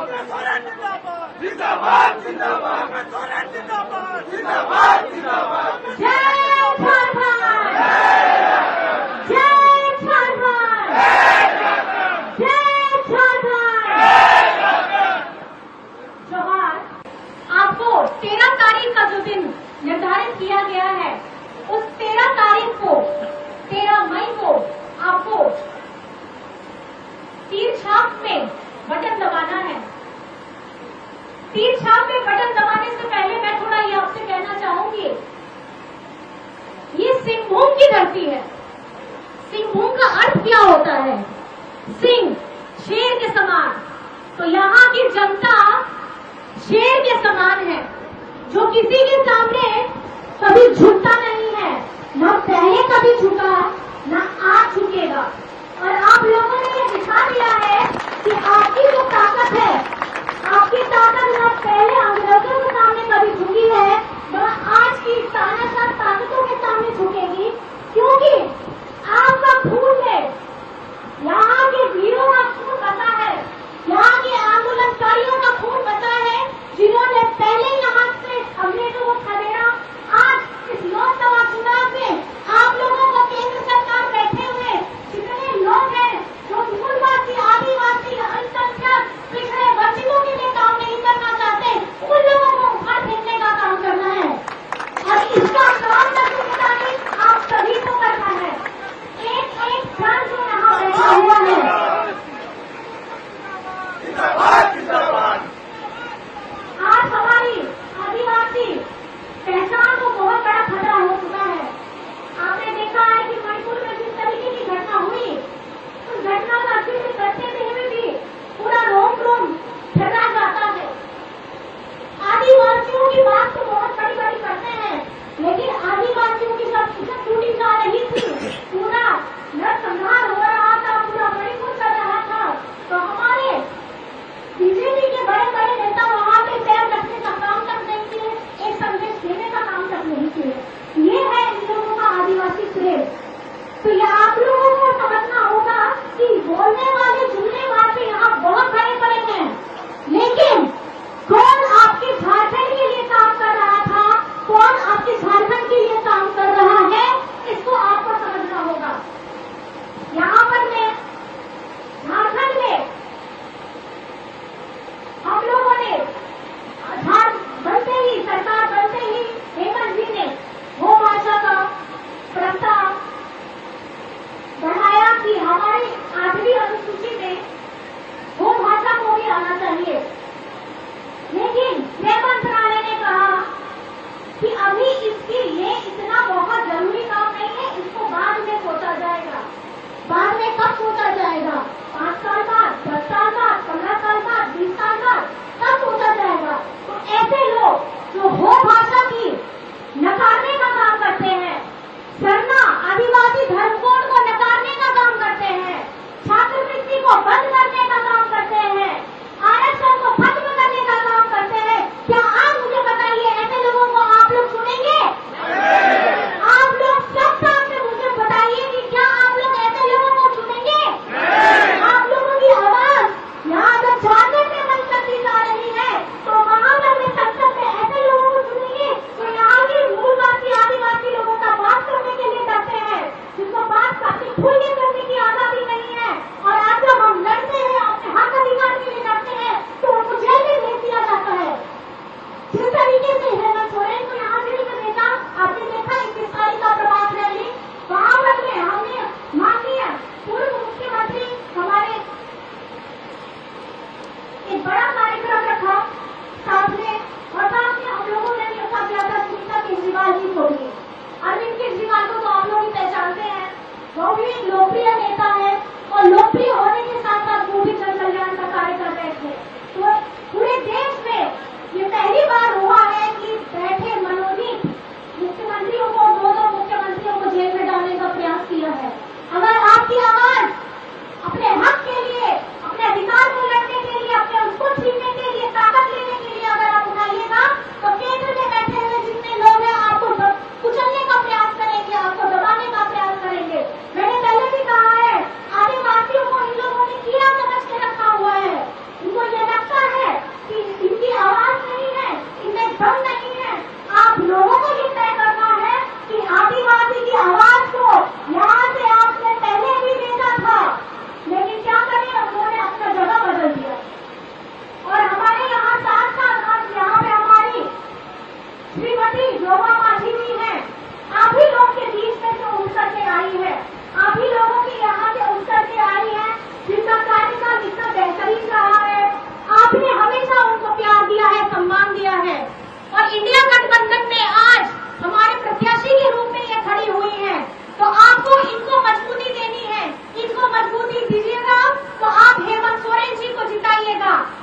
जिंदाबाद जिंदाबाद जिंदाबाद जिंदाबाद जिंदाबाद। जय झारखंड, जय झारखंड, जय झारखंड। जोहार। आपको 13 तारीख का जो दिन निर्धारित किया गया है, उस 13 तारीख को, 13 मई को आपको तीर छाप में बटन दबाना है। तीर छाप में बटन दबाने से पहले मैं थोड़ा ये आपसे कहना चाहूंगी, ये सिंहभूम की धरती है। सिंहभूम का अर्थ क्या होता है? सिंह, शेर के समान। तो यहाँ की जनता शेर के समान है, जो किसी के सामने कभी झुकता नहीं है, न पहले कभी झुका, न आज झुकेगा। और आप लोगों ने ये दिखा दिया है कि आपकी जो ताकत है, आपकी ताकत न पहले अंग्रेजों के सामने कभी झुकी है, न आज की तानाशाह ताकतों के सामने झुकेगी, क्योंकि आपका खून है, यहाँ के वीरों का खून बचा है, यहाँ के आंदोलनकारियों का खून बचा है, जिन्होंने पहले यहाँ से अंग्रेजों को खदेड़ा। आज इस लोकसभा चुनाव में आप लोगों को केंद्र सरकार बैठे हुए जितने लोग हैं, जो मूलवासी, आदिवासी, अल्पसंख्यक, पिछड़े वंचितों के लिए काम नहीं करना चाहते, उन लोगों को उखाड़ फेंकने का काम करना है। और इसका काम करने आप सभी को करना है। एक एक जन जो यहाँ बैठा हुआ है, आज हमारी आदिवासी पहचान को बहुत बड़ा खतरा हो चुका है। आपने देखा है कि मणिपुर में जिस तरीके की घटना हुई, उस घटना का जिक्र करते हुए भी पूरा रोम रोम ठहरा जाता है। आदिवासियों की बात तो बहुत बड़ी बड़ी करते हैं, लेकिन आदिवासियों की जब इज्जत टूटी जा रही थी, पूरा नरसंहार हो रहा था, पूरा मणिपुर कर रहा था, तो हमारे बीजेपी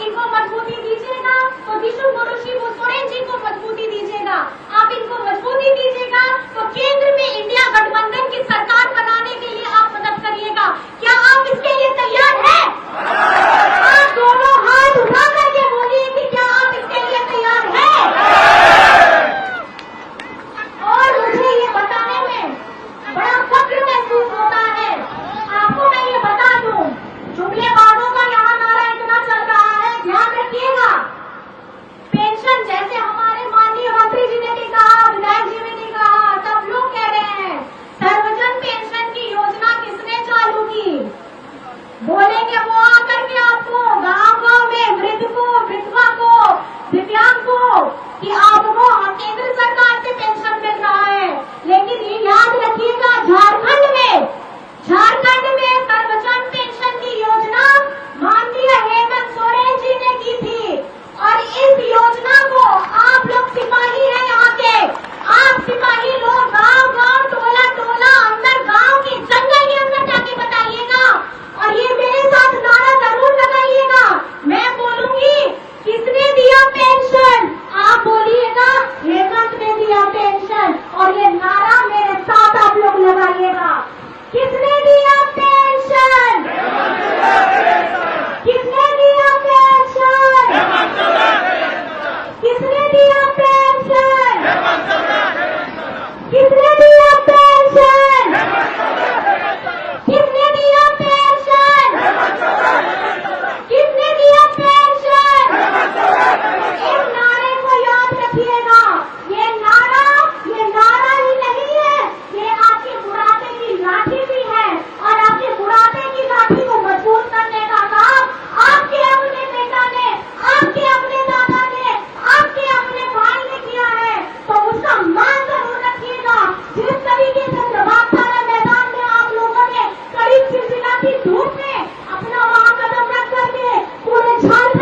इनको मजबूती दीजिएगा तो दिशु शिबू सोरेन जी को मजबूती दीजिएगा। आप इनको मजबूती दीजिएगा तो केंद्र में इंडिया गठबंधन की सरकार बनाने के लिए आप मदद करिएगा। क्या आप इसके लिए तैयार हैं? आप दोनों हाथ उठा करके बोलिए कि क्या आप इसके लिए तैयार हैं? और मुझे ये बताने में बड़ा फक्र महसूस होता है। आपको मैं ये बता दूं, जुमलेबाजों का यहाँ नारा इतना चल रहा है, ध्यान रखिएगा। पेंशन जैसे हमारे माननीय मंत्री जी ने भी कहा, विधायक जी ने भी कहा, सब लोग कह रहे हैं सर्वजन पेंशन की योजना किसने चालू की? बोलेंगे वो आकर के आपको गांव-गांव में वृद्ध को, विधवा को, दिव्यांग को कि आपको केंद्र सरकार से पेंशन मिल रहा है। लेकिन ये याद रखिएगा, झारखंड में सर्वजन पेंशन की योजना माननीय हेमंत सोरेन जी ने की थी। और इस योजना को आप लोग सिपाही हैं यहाँ के, आप सिपाही लोग गांव-गांव, टोला-टोला, अंदर गांव के जंगल के अंदर जाके बताइएगा और ये मेरे साथ नारा जरूर लगाइएगा। मैं बोलूंगी किसने दिया पेंशन, आप बोलिएगा हेमंत ने दिया पेंशन। और ये नारा मेरे साथ आप लोग लगाइएगा, किसने दिया पेंशन? किसने दिया पेंशन? किसने दिया पेंशन? किसने दिया पेंशन? किसने दिया पेंशन? किसने दिया पेंशन? इस नारे को याद रखिएगा। ये नारा ही नहीं है, ये आपके बुढ़ापे की लाठी भी है। और आपके बुढ़ापे की लाठी को मजबूत करने का काम आपके अपने बेटा ने, आपके अपने दादा ने, आपके अपने भाई ने किया है। तो उसका मान जरूर रखिएगा। जिस तरीके से प्रभात तारा मैदान में आप लोगों ने कड़ी चिलचिलाती धूप में अपना वहां कदम रख करके पूरे झारखंड